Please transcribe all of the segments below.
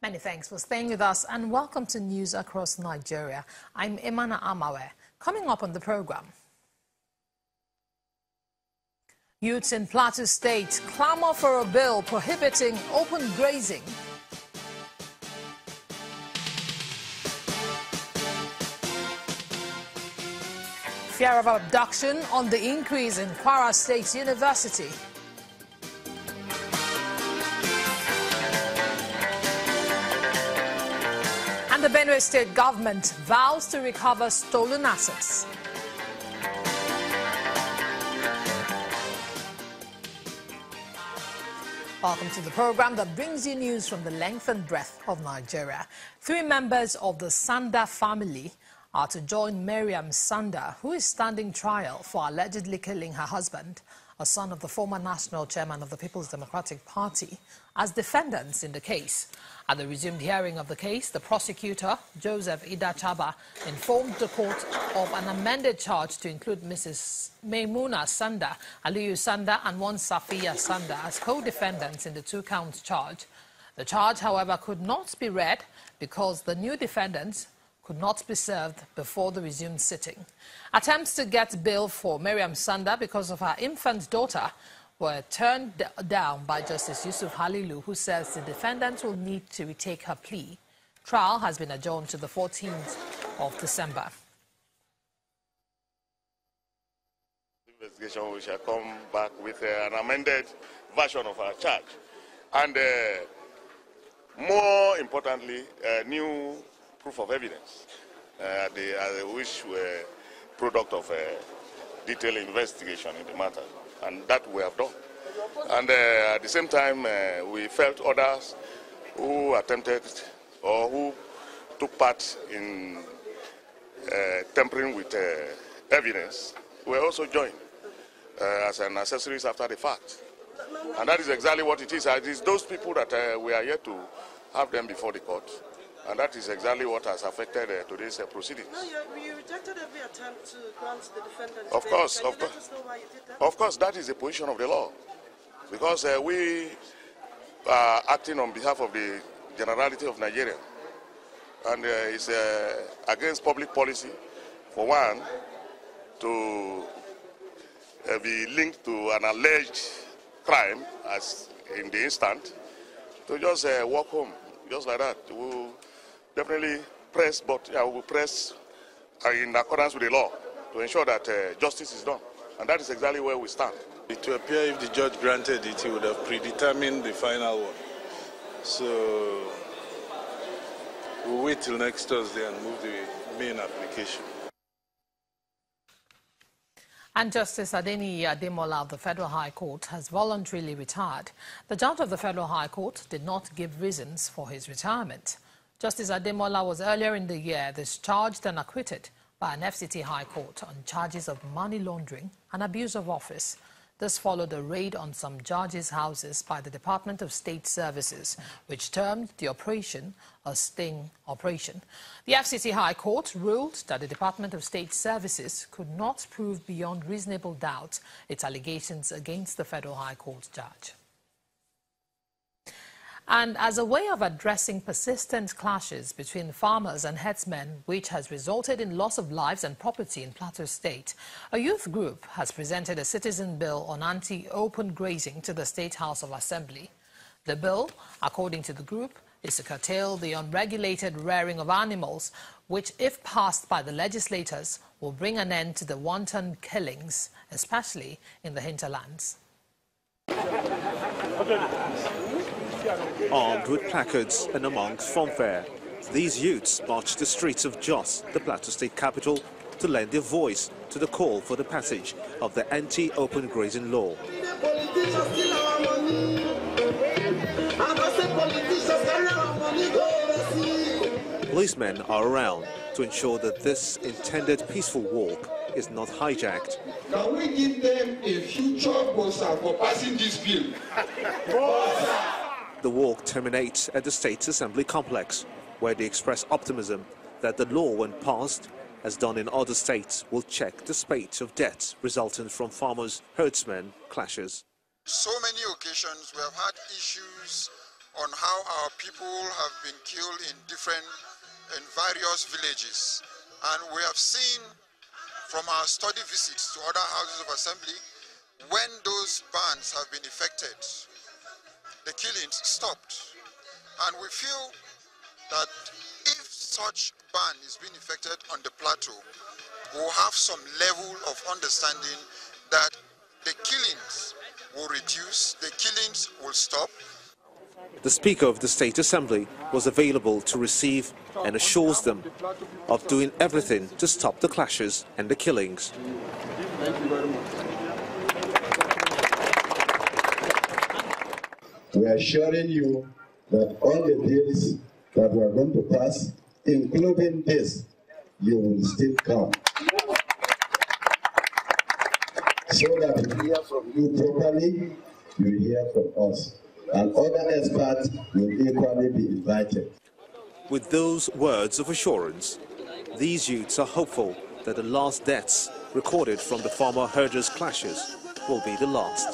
Many thanks for staying with us and welcome to News Across Nigeria. I'm Imana Amawe. Coming up on the program, youths in Plateau State clamor for a bill prohibiting open grazing. Fear of abduction on the increase in Kwara State University. And the Benue State government vows to recover stolen assets. Welcome to the program that brings you news from the length and breadth of Nigeria. 3 members of the Sanda family are to join Miriam Sanda, who is standing trial for allegedly killing her husband, a son of the former national chairman of the People's Democratic Party, as defendants in the case. At the resumed hearing of the case, the prosecutor, Joseph Idachaba, informed the court of an amended charge to include Mrs. Maimuna Sanda, Aliyu Sanda and one Safiya Sanda as co-defendants in the 2-count charge. The charge, however, could not be read because the new defendants could not be served before the resumed sitting. Attempts to get bail for Miriam Sanda because of her infant daughter were turned down by Justice Yusuf Halilu, who says the defendant will need to retake her plea. Trial has been adjourned to the 14th of December. Investigation, we shall come back with an amended version of our charge. And more importantly, new proof of evidence, which were product of a detailed investigation in the matter, and that we have done. And at the same time, we felt others who attempted or who took part in tampering with evidence were also joined as an accessories after the fact. And that is exactly what it is. It is those people that we are yet to have them before the court. And that is exactly what has affected today's proceedings. No, you rejected every attempt to grant the defendant. Of course, Can you let us know why you did that? Of course, that is the position of the law. Because we are acting on behalf of the generality of Nigeria. And it's against public policy, for one, to be linked to an alleged crime, as in the instant, to just walk home, just like that. We'll definitely press, but we will press in accordance with the law to ensure that justice is done. And that is exactly where we stand. It will appear if the judge granted it, he would have predetermined the final one. So we'll wait till next Thursday and move the main application. And Justice Adeniyi Ademola of the Federal High Court has voluntarily retired. The judge of the Federal High Court did not give reasons for his retirement. Justice Ademola was earlier in the year discharged and acquitted by an FCT High Court on charges of money laundering and abuse of office. This followed a raid on some judges' houses by the Department of State Services, which termed the operation a sting operation. The FCT High Court ruled that the Department of State Services could not prove beyond reasonable doubt its allegations against the Federal High Court judge. And as a way of addressing persistent clashes between farmers and herdsmen, which has resulted in loss of lives and property in Plateau State, a youth group has presented a citizen bill on anti-open grazing to the State House of Assembly. The bill, according to the group, is to curtail the unregulated rearing of animals, which, if passed by the legislators, will bring an end to the wanton killings, especially in the hinterlands. Armed with placards and amongst fanfare, these youths marched the streets of Jos, the Plateau State capital, to lend their voice to the call for the passage of the anti-open grazing law. Policemen are around to ensure that this intended peaceful walk is not hijacked. Can we give them a future bossa for passing this bill? The walk terminates at the State's Assembly complex, where they express optimism that the law, when passed, as done in other states, will check the spate of deaths resulting from farmers-herdsmen clashes. So many occasions we have had issues on how our people have been killed in various villages. And we have seen from our study visits to other houses of assembly, when those bans have been effected, the killings stopped. And we feel that if such ban is being effected on the plateau, we'll have some level of understanding that the killings will reduce, the killings will stop. The Speaker of the State Assembly was available to receive and assures them of doing everything to stop the clashes and the killings. Thank you very much. We are assuring you that all the bills that we are going to pass, including this, you will still come. So that we hear from you properly, you hear from us. And other experts will equally be invited. With those words of assurance, these youths are hopeful that the last deaths recorded from the farmer herders clashes will be the last.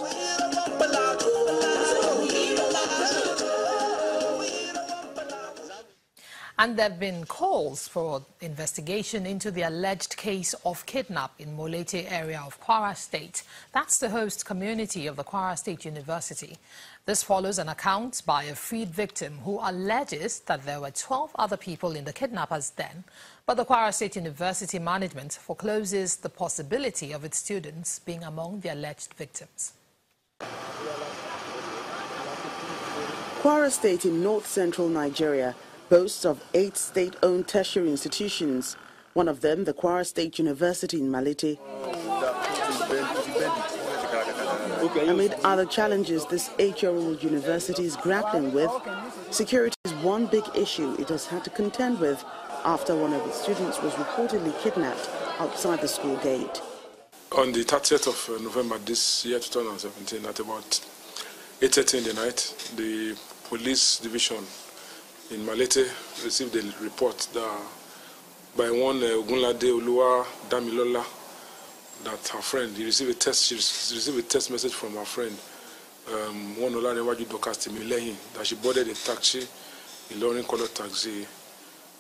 And there have been calls for investigation into the alleged case of kidnap in Molete area of Kwara State. That's the host community of the Kwara State University. This follows an account by a freed victim who alleges that there were 12 other people in the kidnappers' den, but the Kwara State University management forecloses the possibility of its students being among the alleged victims. Kwara State in north-central Nigeria boasts of 8 state-owned tertiary institutions, one of them the Kwara State University in Malete. Amid other challenges this 8-year-old university is grappling with, security is one big issue it has had to contend with after one of its students was reportedly kidnapped outside the school gate. On the 30th of November this year, 2017, at about 8:30 in the night, the police division in Malete received a report that by one Ogunlade Oluwa Damilola that her friend, she received a text message from her friend, one Olarewaju Dokastimilehin, that she boarded a taxi, a Ilorin colored taxi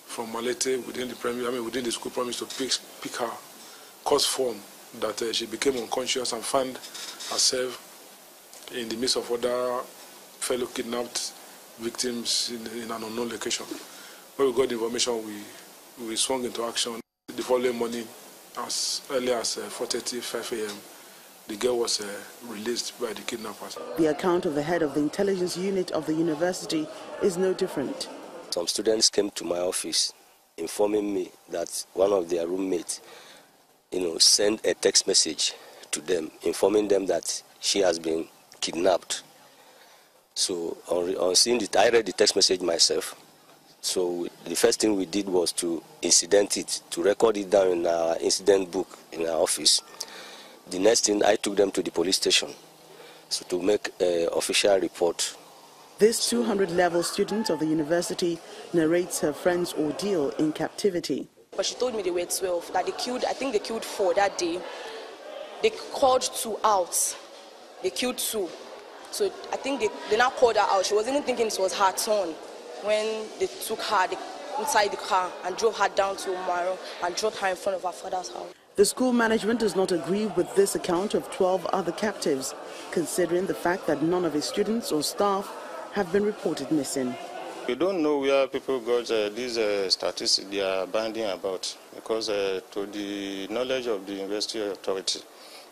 from Malete within the school premise to pick her, cause form that she became unconscious and found herself in the midst of other fellow kidnapped victims in an unknown location. When we got the information, we swung into action. The following morning, as early as 4:35 a.m., the girl was released by the kidnappers. The account of the head of the intelligence unit of the university is no different. Some students came to my office informing me that one of their roommates, sent a text message to them informing them that she has been kidnapped. So on seeing it, I read the text message myself. So the first thing we did was to incident it, to record it down in our incident book in our office. The next thing, I took them to the police station so to make an official report. This 200-level student of the university narrates her friend's ordeal in captivity. But she told me they were 12, that I think they killed 4 that day. They called 2 out. They killed 2. So I think they now called her out. She wasn't even thinking it was her turn when they took her inside the car and drove her down to Omaro and dropped her in front of her father's house. The school management does not agree with this account of 12 other captives, considering the fact that none of its students or staff have been reported missing. We don't know where people got these statistics they are banding about, because to the knowledge of the university authority,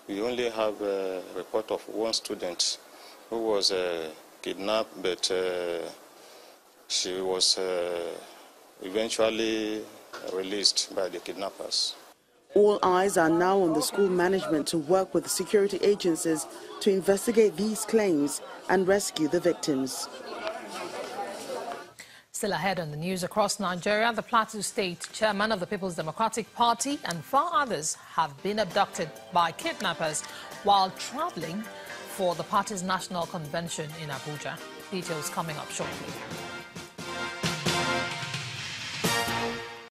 we only have a report of one student who was kidnapped, but she was eventually released by the kidnappers. All eyes are now on the school management to work with security agencies to investigate these claims and rescue the victims. Still ahead on the news across Nigeria, the Plateau State chairman of the People's Democratic Party and 4 others have been abducted by kidnappers while traveling for the party's national convention in Abuja. Details coming up shortly.